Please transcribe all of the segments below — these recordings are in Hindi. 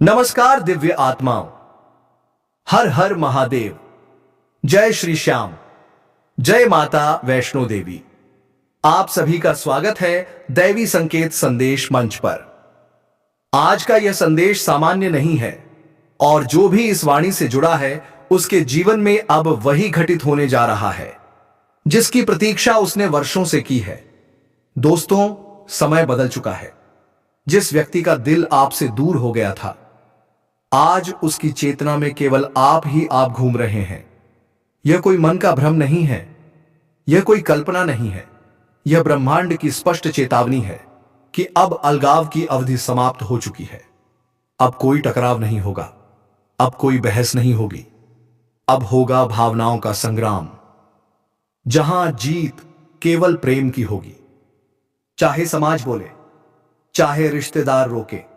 नमस्कार दिव्य आत्माओं। हर हर महादेव। जय श्री श्याम। जय माता वैष्णो देवी। आप सभी का स्वागत है दैवी संकेत संदेश मंच पर। आज का यह संदेश सामान्य नहीं है और जो भी इस वाणी से जुड़ा है उसके जीवन में अब वही घटित होने जा रहा है जिसकी प्रतीक्षा उसने वर्षों से की है। दोस्तों, समय बदल चुका है। जिस व्यक्ति का दिल आपसे दूर हो गया था, आज उसकी चेतना में केवल आप ही आप घूम रहे हैं। यह कोई मन का भ्रम नहीं है, यह कोई कल्पना नहीं है। यह ब्रह्मांड की स्पष्ट चेतावनी है कि अब अलगाव की अवधि समाप्त हो चुकी है। अब कोई टकराव नहीं होगा, अब कोई बहस नहीं होगी। अब होगा भावनाओं का संग्राम, जहां जीत केवल प्रेम की होगी। चाहे समाज बोले, चाहे रिश्तेदार रोके,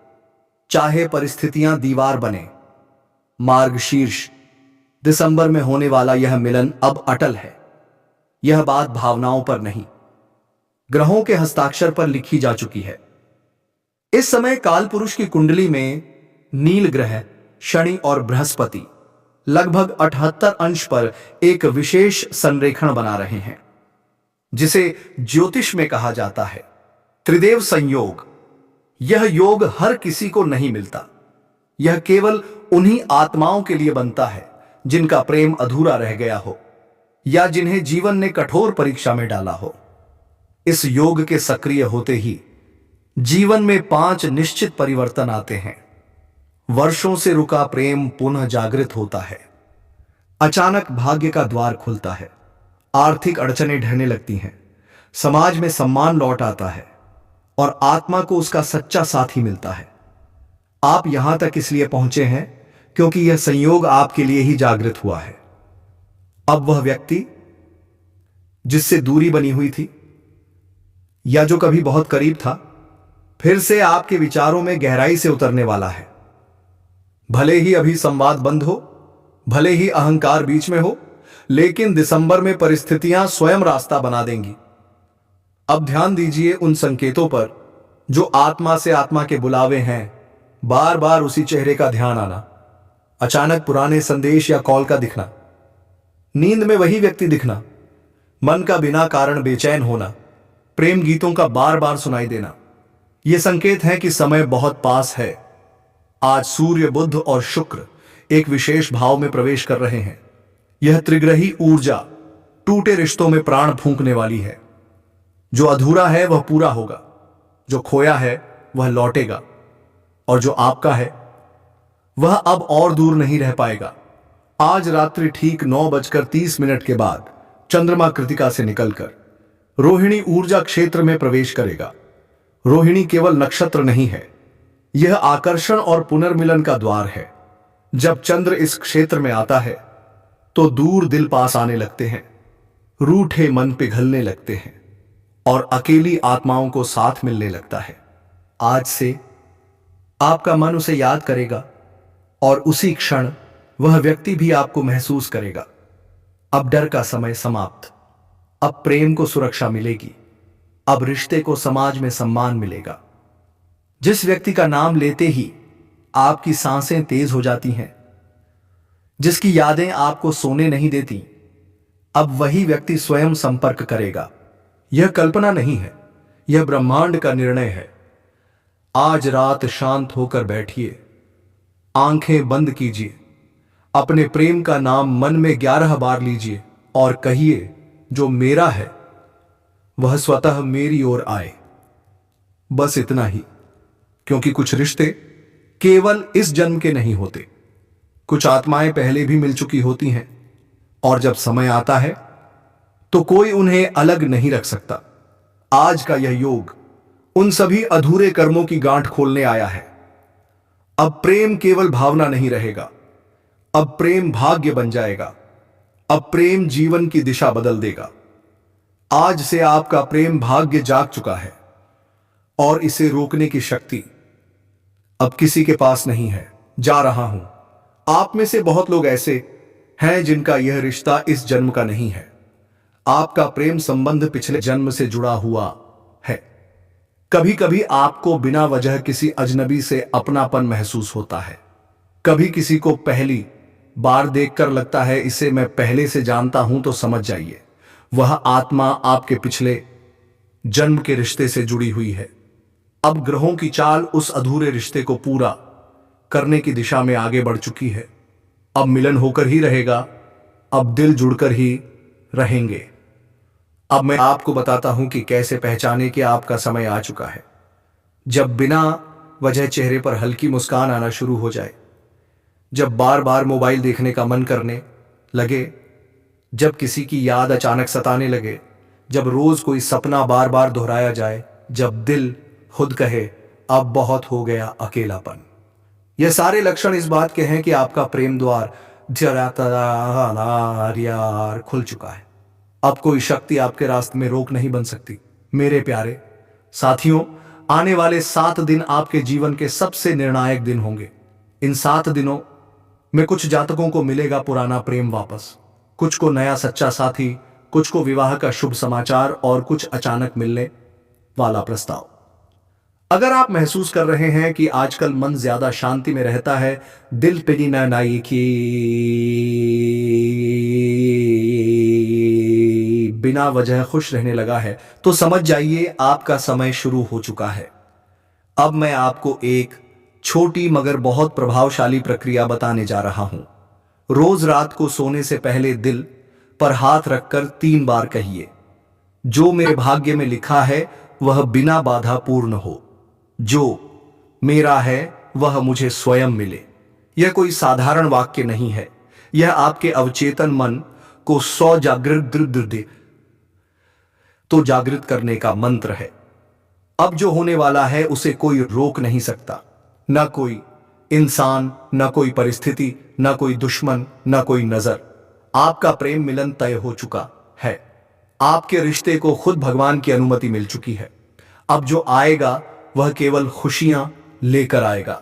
चाहे परिस्थितियां दीवार बने, मार्गशीर्ष दिसंबर में होने वाला यह मिलन अब अटल है। यह बात भावनाओं पर नहीं, ग्रहों के हस्ताक्षर पर लिखी जा चुकी है। इस समय काल पुरुष की कुंडली में नील ग्रह शनि और बृहस्पति लगभग 78 अंश पर एक विशेष संरेखण बना रहे हैं, जिसे ज्योतिष में कहा जाता है त्रिदेव संयोग। यह योग हर किसी को नहीं मिलता। यह केवल उन्हीं आत्माओं के लिए बनता है जिनका प्रेम अधूरा रह गया हो या जिन्हें जीवन ने कठोर परीक्षा में डाला हो। इस योग के सक्रिय होते ही जीवन में 5 निश्चित परिवर्तन आते हैं। वर्षों से रुका प्रेम पुनः जागृत होता है। अचानक भाग्य का द्वार खुलता है। आर्थिक अड़चनें ढहने लगती हैं। समाज में सम्मान लौट आता है और आत्मा को उसका सच्चा साथी मिलता है। आप यहां तक इसलिए पहुंचे हैं क्योंकि यह संयोग आपके लिए ही जागृत हुआ है। अब वह व्यक्ति जिससे दूरी बनी हुई थी या जो कभी बहुत करीब था, फिर से आपके विचारों में गहराई से उतरने वाला है। भले ही अभी संवाद बंद हो, भले ही अहंकार बीच में हो, लेकिन दिसंबर में परिस्थितियां स्वयं रास्ता बना देंगी। अब ध्यान दीजिए उन संकेतों पर जो आत्मा से आत्मा के बुलावे हैं। बार बार उसी चेहरे का ध्यान आना, अचानक पुराने संदेश या कॉल का दिखना, नींद में वही व्यक्ति दिखना, मन का बिना कारण बेचैन होना, प्रेम गीतों का बार बार सुनाई देना। यह संकेत है कि समय बहुत पास है। आज सूर्य, बुध और शुक्र एक विशेष भाव में प्रवेश कर रहे हैं। यह त्रिग्रही ऊर्जा टूटे रिश्तों में प्राण फूंकने वाली है। जो अधूरा है वह पूरा होगा, जो खोया है वह लौटेगा, और जो आपका है वह अब और दूर नहीं रह पाएगा। आज रात्रि ठीक 9:30 के बाद चंद्रमा कृतिका से निकलकर रोहिणी ऊर्जा क्षेत्र में प्रवेश करेगा। रोहिणी केवल नक्षत्र नहीं है, यह आकर्षण और पुनर्मिलन का द्वार है। जब चंद्र इस क्षेत्र में आता है तो दूर दिल पास आने लगते हैं, रूठे मन पिघलने लगते हैं और अकेली आत्माओं को साथ मिलने लगता है। आज से आपका मन उसे याद करेगा और उसी क्षण वह व्यक्ति भी आपको महसूस करेगा। अब डर का समय समाप्त। अब प्रेम को सुरक्षा मिलेगी। अब रिश्ते को समाज में सम्मान मिलेगा। जिस व्यक्ति का नाम लेते ही आपकी सांसें तेज हो जाती हैं, जिसकी यादें आपको सोने नहीं देती, अब वही व्यक्ति स्वयं संपर्क करेगा। यह कल्पना नहीं है, यह ब्रह्मांड का निर्णय है। आज रात शांत होकर बैठिए, आंखें बंद कीजिए, अपने प्रेम का नाम मन में 11 बार लीजिए और कहिए, जो मेरा है वह स्वतः मेरी ओर आए। बस इतना ही, क्योंकि कुछ रिश्ते केवल इस जन्म के नहीं होते। कुछ आत्माएं पहले भी मिल चुकी होती हैं और जब समय आता है तो कोई उन्हें अलग नहीं रख सकता। आज का यह योग उन सभी अधूरे कर्मों की गांठ खोलने आया है। अब प्रेम केवल भावना नहीं रहेगा, अब प्रेम भाग्य बन जाएगा। अब प्रेम जीवन की दिशा बदल देगा। आज से आपका प्रेम भाग्य जाग चुका है और इसे रोकने की शक्ति अब किसी के पास नहीं है। जा रहा हूं। आप में से बहुत लोग ऐसे हैं जिनका यह रिश्ता इस जन्म का नहीं है। आपका प्रेम संबंध पिछले जन्म से जुड़ा हुआ है। कभी कभी आपको बिना वजह किसी अजनबी से अपनापन महसूस होता है। कभी किसी को पहली बार देखकर लगता है इसे मैं पहले से जानता हूं, तो समझ जाइए वह आत्मा आपके पिछले जन्म के रिश्ते से जुड़ी हुई है। अब ग्रहों की चाल उस अधूरे रिश्ते को पूरा करने की दिशा में आगे बढ़ चुकी है। अब मिलन होकर ही रहेगा, अब दिल जुड़कर ही रहेंगे। अब मैं आपको बताता हूं कि कैसे पहचाने कि आपका समय आ चुका है। जब बिना वजह चेहरे पर हल्की मुस्कान आना शुरू हो जाए, जब बार बार मोबाइल देखने का मन करने लगे, जब किसी की याद अचानक सताने लगे, जब रोज कोई सपना बार बार दोहराया जाए, जब दिल खुद कहे अब बहुत हो गया अकेलापन। यह सारे लक्षण इस बात के हैं कि आपका प्रेम द्वार यार खुल चुका है। अब कोई शक्ति आपके रास्ते में रोक नहीं बन सकती। मेरे प्यारे साथियों, आने वाले 7 दिन आपके जीवन के सबसे निर्णायक दिन होंगे। इन 7 दिनों में कुछ जातकों को मिलेगा पुराना प्रेम वापस, कुछ को नया सच्चा साथी, कुछ को विवाह का शुभ समाचार और कुछ अचानक मिलने वाला प्रस्ताव। अगर आप महसूस कर रहे हैं कि आजकल मन ज्यादा शांति में रहता है, दिल पिगी नाई की बिना वजह खुश रहने लगा है, तो समझ जाइए आपका समय शुरू हो चुका है। अब मैं आपको एक छोटी मगर बहुत प्रभावशाली प्रक्रिया बताने जा रहा हूं। रोज रात को सोने से पहले दिल पर हाथ रखकर 3 बार कहिए, जो मेरे भाग्य में लिखा है वह बिना बाधा पूर्ण हो, जो मेरा है वह मुझे स्वयं मिले। यह कोई साधारण वाक्य नहीं है, यह आपके अवचेतन मन को जागृत करने का मंत्र है। अब जो होने वाला है उसे कोई रोक नहीं सकता, न कोई इंसान, न कोई परिस्थिति, न कोई दुश्मन, न कोई नजर। आपका प्रेम मिलन तय हो चुका है। आपके रिश्ते को खुद भगवान की अनुमति मिल चुकी है। अब जो आएगा वह केवल खुशियां लेकर आएगा।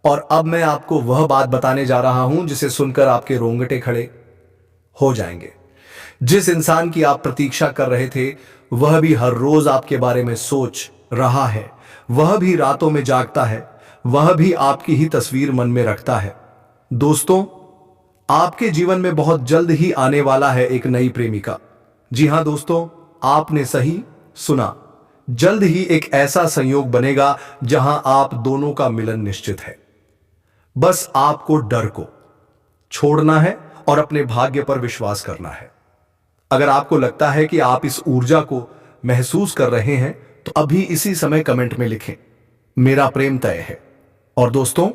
और अब मैं आपको वह बात बताने जा रहा हूं जिसे सुनकर आपके रोंगटे खड़े हो जाएंगे। जिस इंसान की आप प्रतीक्षा कर रहे थे वह भी हर रोज आपके बारे में सोच रहा है, वह भी रातों में जागता है, वह भी आपकी ही तस्वीर मन में रखता है। दोस्तों, आपके जीवन में बहुत जल्द ही आने वाला है एक नई प्रेमिका। जी हां दोस्तों, आपने सही सुना, जल्द ही एक ऐसा संयोग बनेगा जहां आप दोनों का मिलन निश्चित है। बस आपको डर को छोड़ना है और अपने भाग्य पर विश्वास करना है। अगर आपको लगता है कि आप इस ऊर्जा को महसूस कर रहे हैं तो अभी इसी समय कमेंट में लिखें, मेरा प्रेम तय है। और दोस्तों,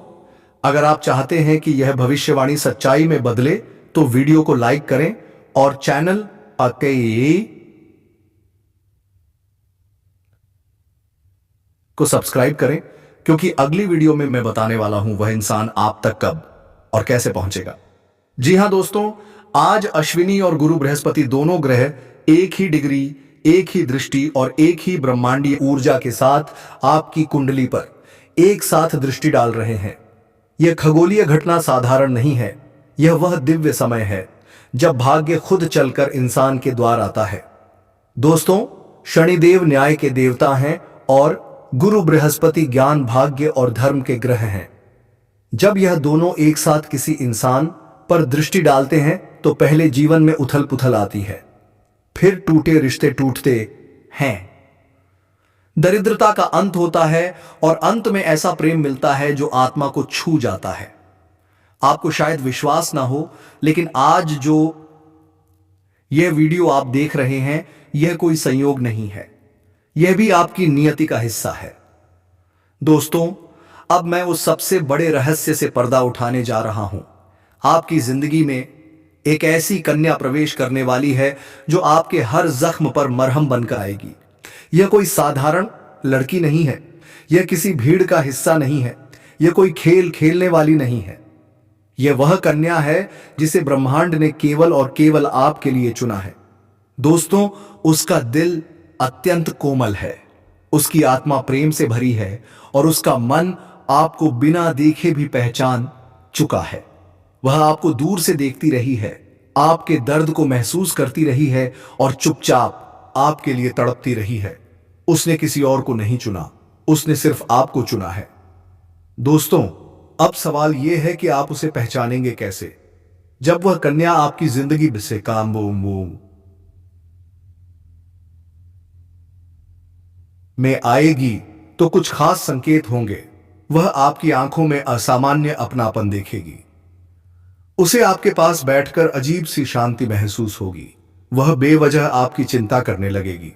अगर आप चाहते हैं कि यह भविष्यवाणी सच्चाई में बदले तो वीडियो को लाइक करें और चैनल को सब्सक्राइब करें, क्योंकि अगली वीडियो में मैं बताने वाला हूं वह इंसान आप तक कब और कैसे पहुंचेगा। जी हां दोस्तों, आज अश्विनी और गुरु बृहस्पति दोनों ग्रह एक ही डिग्री, एक ही दृष्टि और एक ही ब्रह्मांडीय ऊर्जा के साथ आपकी कुंडली पर एक साथ दृष्टि डाल रहे हैं। यह खगोलीय घटना साधारण नहीं है, यह वह दिव्य समय है जब भाग्य खुद चलकर इंसान के द्वार आता है। दोस्तों, शनिदेव न्याय के देवता हैं और गुरु बृहस्पति ज्ञान, भाग्य और धर्म के ग्रह हैं। जब यह दोनों एक साथ किसी इंसान पर दृष्टि डालते हैं तो पहले जीवन में उथल पुथल आती है, फिर टूटे रिश्ते टूटते हैं, दरिद्रता का अंत होता है और अंत में ऐसा प्रेम मिलता है जो आत्मा को छू जाता है। आपको शायद विश्वास ना हो, लेकिन आज जो यह वीडियो आप देख रहे हैं यह कोई संयोग नहीं है, यह भी आपकी नियति का हिस्सा है। दोस्तों, अब मैं उस सबसे बड़े रहस्य से पर्दा उठाने जा रहा हूं। आपकी जिंदगी में एक ऐसी कन्या प्रवेश करने वाली है जो आपके हर जख्म पर मरहम बनकर आएगी। यह कोई साधारण लड़की नहीं है, यह किसी भीड़ का हिस्सा नहीं है, यह कोई खेल खेलने वाली नहीं है। यह वह कन्या है जिसे ब्रह्मांड ने केवल और केवल आपके लिए चुना है। दोस्तों, उसका दिल अत्यंत कोमल है, उसकी आत्मा प्रेम से भरी है और उसका मन आपको बिना देखे भी पहचान चुका है। वह आपको दूर से देखती रही है, आपके दर्द को महसूस करती रही है और चुपचाप आपके लिए तड़पती रही है। उसने किसी और को नहीं चुना, उसने सिर्फ आपको चुना है। दोस्तों, अब सवाल यह है कि आप उसे पहचानेंगे कैसे? जब वह कन्या आपकी जिंदगी से काम में आएगी तो कुछ खास संकेत होंगे। वह आपकी आंखों में असामान्य अपनापन देखेगी। उसे आपके पास बैठकर अजीब सी शांति महसूस होगी। वह बेवजह आपकी चिंता करने लगेगी।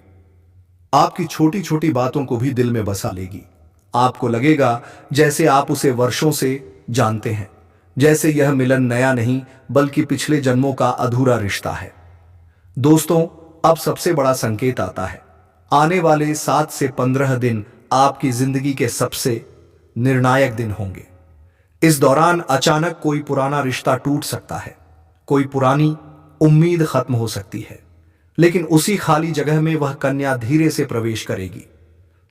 आपकी छोटी छोटी बातों को भी दिल में बसा लेगी। आपको लगेगा जैसे आप उसे वर्षों से जानते हैं, जैसे यह मिलन नया नहीं बल्कि पिछले जन्मों का अधूरा रिश्ता है। दोस्तों, अब सबसे बड़ा संकेत आता है। आने वाले 7 से 15 दिन आपकी जिंदगी के सबसे निर्णायक दिन होंगे। इस दौरान अचानक कोई पुराना रिश्ता टूट सकता है, कोई पुरानी उम्मीद खत्म हो सकती है, लेकिन उसी खाली जगह में वह कन्या धीरे से प्रवेश करेगी।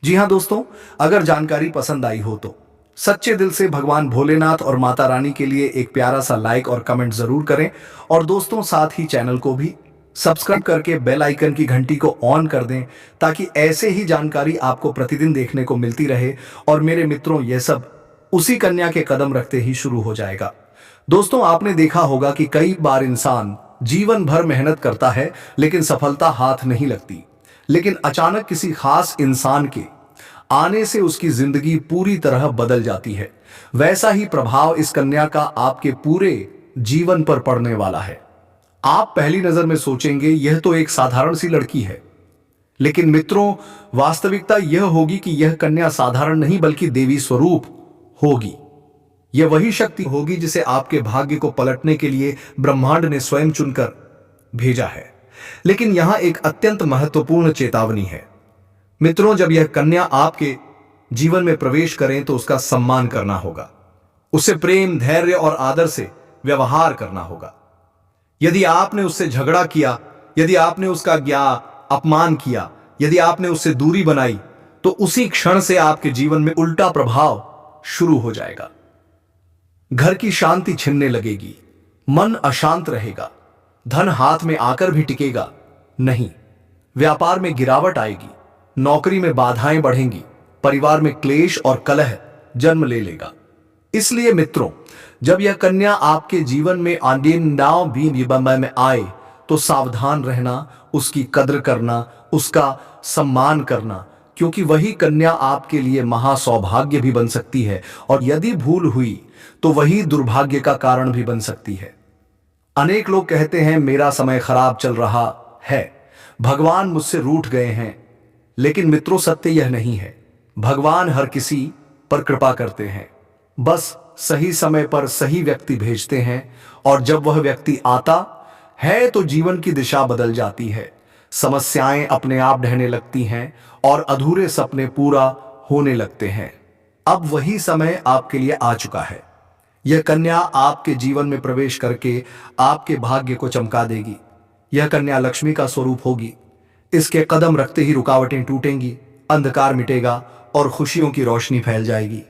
जी हां दोस्तों, अगर जानकारी पसंद आई हो तो सच्चे दिल से भगवान भोलेनाथ और माता रानी के लिए एक प्यारा सा लाइक और कमेंट जरूर करें। और दोस्तों, साथ ही चैनल को भी सब्सक्राइब करके बेल आइकन की घंटी को ऑन कर दें, ताकि ऐसे ही जानकारी आपको प्रतिदिन देखने को मिलती रहे। और मेरे मित्रों, यह सब उसी कन्या के कदम रखते ही शुरू हो जाएगा। दोस्तों, आपने देखा होगा कि कई बार इंसान जीवन भर मेहनत करता है लेकिन सफलता हाथ नहीं लगती, लेकिन अचानक किसी खास इंसान के आने से उसकी जिंदगी पूरी तरह बदल जाती है। वैसा ही प्रभाव इस कन्या का आपके पूरे जीवन पर पड़ने वाला है। आप पहली नजर में सोचेंगे यह तो एक साधारण सी लड़की है, लेकिन मित्रों, वास्तविकता यह होगी कि यह कन्या साधारण नहीं बल्कि देवी स्वरूप होगी। यह वही शक्ति होगी जिसे आपके भाग्य को पलटने के लिए ब्रह्मांड ने स्वयं चुनकर भेजा है। लेकिन यहां एक अत्यंत महत्वपूर्ण चेतावनी है। मित्रों, जब यह कन्या आपके जीवन में प्रवेश करें तो उसका सम्मान करना होगा। उससे प्रेम, धैर्य और आदर से व्यवहार करना होगा। यदि आपने उससे झगड़ा किया, यदि आपने उसका अपमान किया, यदि आपने उससे दूरी बनाई, तो उसी क्षण से आपके जीवन में उल्टा प्रभाव शुरू हो जाएगा। घर की शांति छिनने लगेगी, मन अशांत रहेगा, धन हाथ में आकर भी टिकेगा नहीं, व्यापार में गिरावट आएगी, नौकरी में बाधाएं बढ़ेंगी, परिवार में क्लेश और कलह जन्म ले लेगा। इसलिए मित्रों, जब यह कन्या आपके जीवन में में आए तो सावधान रहना, उसकी कद्र करना, उसका सम्मान करना, क्योंकि वही कन्या आपके लिए महासौभाग्य भी बन सकती है, और यदि भूल हुई तो वही दुर्भाग्य का कारण भी बन सकती है। अनेक लोग कहते हैं मेरा समय खराब चल रहा है, भगवान मुझसे रूठ गए हैं। लेकिन मित्रों, सत्य यह नहीं है। भगवान हर किसी पर कृपा करते हैं, बस सही समय पर सही व्यक्ति भेजते हैं, और जब वह व्यक्ति आता है तो जीवन की दिशा बदल जाती है। समस्याएं अपने आप ढहने लगती हैं और अधूरे सपने पूरा होने लगते हैं। अब वही समय आपके लिए आ चुका है। यह कन्या आपके जीवन में प्रवेश करके आपके भाग्य को चमका देगी। यह कन्या लक्ष्मी का स्वरूप होगी। इसके कदम रखते ही रुकावटें टूटेंगी, अंधकार मिटेगा और खुशियों की रोशनी फैल जाएगी।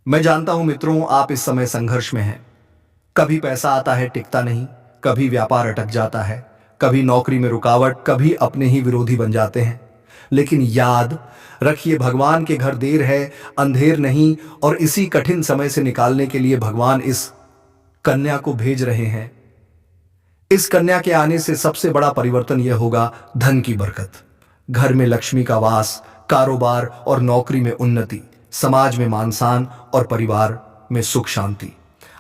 मैं जानता हूं मित्रों, आप इस समय संघर्ष में हैं। कभी पैसा आता है, टिकता नहीं, कभी व्यापार अटक जाता है, कभी नौकरी में रुकावट, कभी अपने ही विरोधी बन जाते हैं। लेकिन याद रखिए, भगवान के घर देर है, अंधेर नहीं, और इसी कठिन समय से निकालने के लिए भगवान इस कन्या को भेज रहे हैं। इस कन्या के आने से सबसे बड़ा परिवर्तन यह होगा धन की बरकत, घर में लक्ष्मी का वास, कारोबार और नौकरी में उन्नति, समाज में मान सम्मान और परिवार में सुख शांति।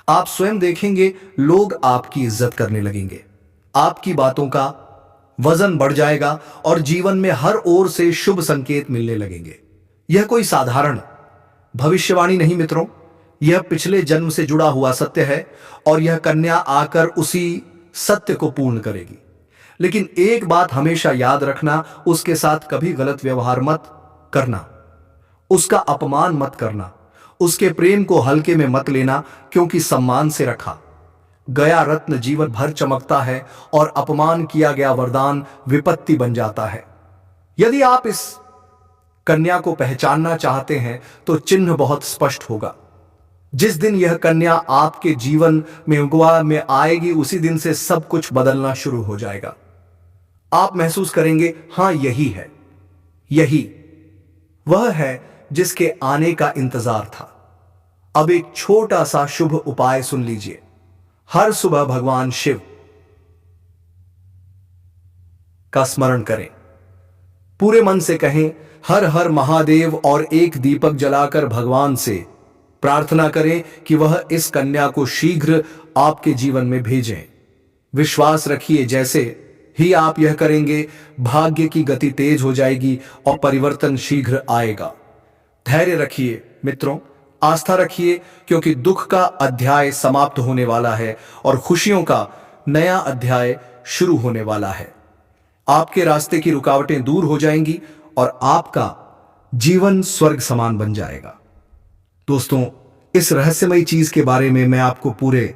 आप स्वयं देखेंगे लोग आपकी इज्जत करने लगेंगे, आपकी बातों का वजन बढ़ जाएगा और जीवन में हर ओर से शुभ संकेत मिलने लगेंगे। यह कोई साधारण भविष्यवाणी नहीं मित्रों, यह पिछले जन्म से जुड़ा हुआ सत्य है, और यह कन्या आकर उसी सत्य को पूर्ण करेगी। लेकिन एक बात हमेशा याद रखना, उसके साथ कभी गलत व्यवहार मत करना, उसका अपमान मत करना, उसके प्रेम को हल्के में मत लेना, क्योंकि सम्मान से रखा गया रत्न जीवन भर चमकता है और अपमान किया गया वरदान विपत्ति बन जाता है। यदि आप इस कन्या को पहचानना चाहते हैं तो चिन्ह बहुत स्पष्ट होगा। जिस दिन यह कन्या आपके जीवन में आएगी, उसी दिन से सब कुछ बदलना शुरू हो जाएगा। आप महसूस करेंगे, हां यही है, यही वह है जिसके आने का इंतजार था। अब एक छोटा सा शुभ उपाय सुन लीजिए। हर सुबह भगवान शिव का स्मरण करें, पूरे मन से कहें हर हर महादेव और एक दीपक जलाकर भगवान से प्रार्थना करें कि वह इस कन्या को शीघ्र आपके जीवन में भेजें। विश्वास रखिए, जैसे ही आप यह करेंगे भाग्य की गति तेज हो जाएगी और परिवर्तन शीघ्र आएगा। धैर्य रखिए मित्रों, आस्था रखिए, क्योंकि दुख का अध्याय समाप्त होने वाला है और खुशियों का नया अध्याय शुरू होने वाला है। आपके रास्ते की रुकावटें दूर हो जाएंगी और आपका जीवन स्वर्ग समान बन जाएगा। दोस्तों, इस रहस्यमयी चीज के बारे में मैं आपको पूरे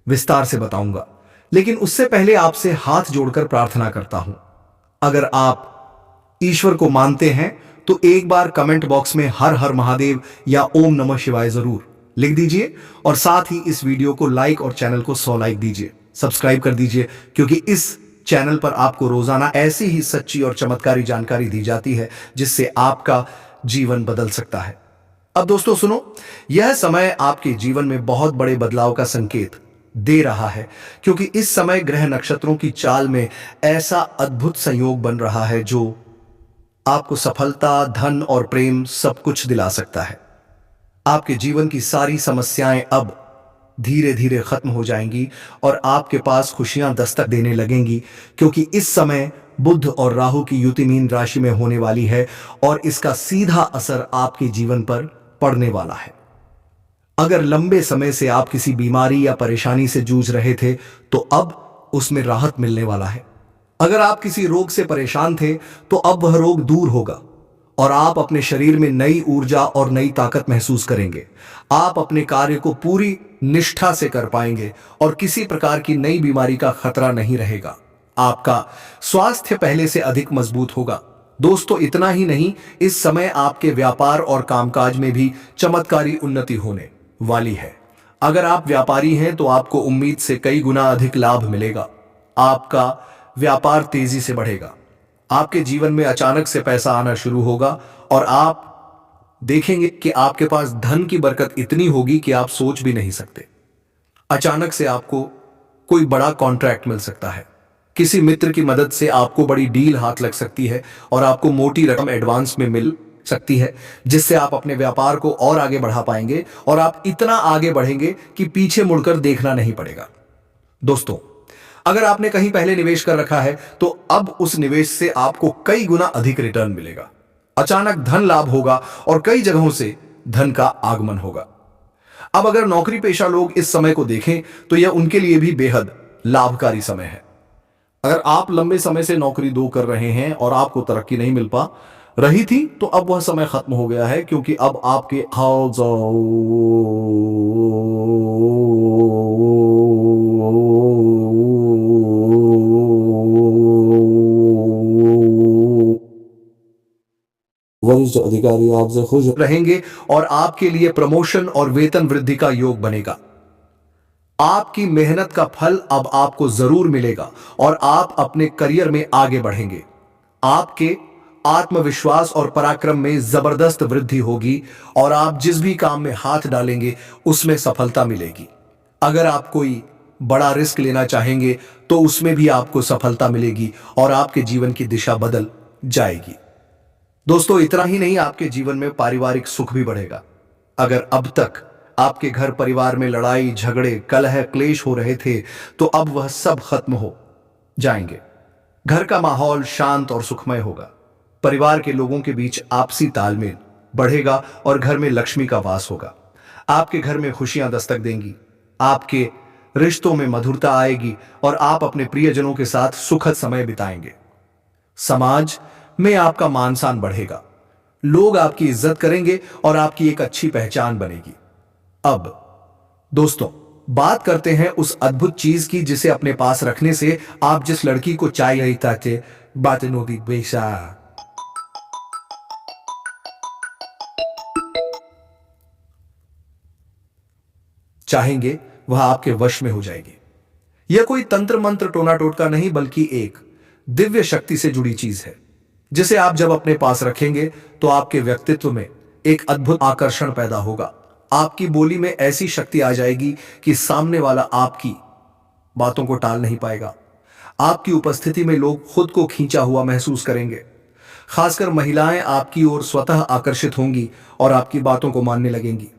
विस्तार से बताऊंगा, लेकिन उससे पहले आपसे हाथ जोड़कर प्रार्थना करता हूं। अगर आप ईश्वर को मानते हैं तो एक बार कमेंट बॉक्स में हर हर महादेव या ओम नमः शिवाय जरूर लिख दीजिए और साथ ही इस वीडियो को लाइक और चैनल को 100 लाइक दीजिए, सब्सक्राइब कर दीजिए, क्योंकि इस चैनल पर आपको रोजाना ऐसी ही सच्ची और चमत्कारी जानकारी दी जाती है जिससे आपका जीवन बदल सकता है। अब दोस्तों सुनो, यह समय आपके जीवन में बहुत बड़े बदलाव का संकेत दे रहा है, क्योंकि इस समय ग्रह नक्षत्रों की चाल में ऐसा अद्भुत संयोग बन रहा है जो आपको सफलता, धन और प्रेम सब कुछ दिला सकता है। आपके जीवन की सारी समस्याएं अब धीरे धीरे खत्म हो जाएंगी और आपके पास खुशियां दस्तक देने लगेंगी, क्योंकि इस समय बुध और राहु की युति मीन राशि में होने वाली है और इसका सीधा असर आपके जीवन पर पड़ने वाला है। अगर लंबे समय से आप किसी बीमारी या परेशानी से जूझ रहे थे तो अब उसमें राहत मिलने वाला है। अगर आप किसी रोग से परेशान थे तो अब वह रोग दूर होगा और आप अपने शरीर में नई ऊर्जा और नई ताकत महसूस करेंगे। आप अपने कार्य को पूरी निष्ठा से कर पाएंगे और किसी प्रकार की नई बीमारी का खतरा नहीं रहेगा। आपका स्वास्थ्य पहले से अधिक मजबूत होगा। दोस्तों, इतना ही नहीं, इस समय आपके व्यापार और कामकाज में भी चमत्कारी उन्नति होने वाली है। अगर आप व्यापारी हैं तो आपको उम्मीद से कई गुना अधिक लाभ मिलेगा। आपका व्यापार तेजी से बढ़ेगा। आपके जीवन में अचानक से पैसा आना शुरू होगा और आप देखेंगे कि आपके पास धन की बरकत इतनी होगी कि आप सोच भी नहीं सकते। अचानक से आपको कोई बड़ा कॉन्ट्रैक्ट मिल सकता है। किसी मित्र की मदद से आपको बड़ी डील हाथ लग सकती है और आपको मोटी रकम एडवांस में मिल सकती है, जिससे आप अपने व्यापार को और आगे बढ़ा पाएंगे और आप इतना आगे बढ़ेंगे कि पीछे मुड़कर देखना नहीं पड़ेगा। दोस्तों, अगर आपने कहीं पहले निवेश कर रखा है तो अब उस निवेश से आपको कई गुना अधिक रिटर्न मिलेगा। अचानक धन लाभ होगा और कई जगहों से धन का आगमन होगा। अब अगर नौकरी पेशा लोग इस समय को देखें तो यह उनके लिए भी बेहद लाभकारी समय है। अगर आप लंबे समय से नौकरी दो कर रहे हैं और आपको तरक्की नहीं मिल पा रही थी तो अब वह समय खत्म हो गया है, क्योंकि अब आपके वरिष्ठ अधिकारी आपसे खुश रहेंगे और आपके लिए प्रमोशन और वेतन वृद्धि का योग बनेगा। आपकी मेहनत का फल अब आपको जरूर मिलेगा और आप अपने करियर में आगे बढ़ेंगे। आपके आत्मविश्वास और पराक्रम में जबरदस्त वृद्धि होगी और आप जिस भी काम में हाथ डालेंगे उसमें सफलता मिलेगी। अगर आप कोई बड़ा रिस्क लेना चाहेंगे तो उसमें भी आपको सफलता मिलेगी और आपके जीवन की दिशा बदल जाएगी। दोस्तों, इतना ही नहीं, आपके जीवन में पारिवारिक सुख भी बढ़ेगा। अगर अब तक आपके घर परिवार में लड़ाई झगड़े कलह क्लेश हो रहे थे तो अब वह सब खत्म हो जाएंगे। घर का माहौल शांत और सुखमय होगा। परिवार के लोगों के बीच आपसी तालमेल बढ़ेगा और घर में लक्ष्मी का वास होगा। आपके घर में खुशियां दस्तक देंगी। आपके रिश्तों में मधुरता आएगी और आप अपने प्रियजनों के साथ सुखद समय बिताएंगे। समाज में आपका मान सम्मान बढ़ेगा। लोग आपकी इज्जत करेंगे और आपकी एक अच्छी पहचान बनेगी। अब दोस्तों, बात करते हैं उस अद्भुत चीज की जिसे अपने पास रखने से आप जिस लड़की को चाहते बातें नोदी बेशा चाहेंगे वह आपके वश में हो जाएगी। यह कोई तंत्र मंत्र टोना टोटका नहीं, बल्कि एक दिव्य शक्ति से जुड़ी चीज है जिसे आप जब अपने पास रखेंगे तो आपके व्यक्तित्व में एक अद्भुत आकर्षण पैदा होगा। आपकी बोली में ऐसी शक्ति आ जाएगी कि सामने वाला आपकी बातों को टाल नहीं पाएगा। आपकी उपस्थिति में लोग खुद को खींचा हुआ महसूस करेंगे। खासकर महिलाएं आपकी ओर स्वतः आकर्षित होंगी और आपकी बातों को मानने लगेंगी।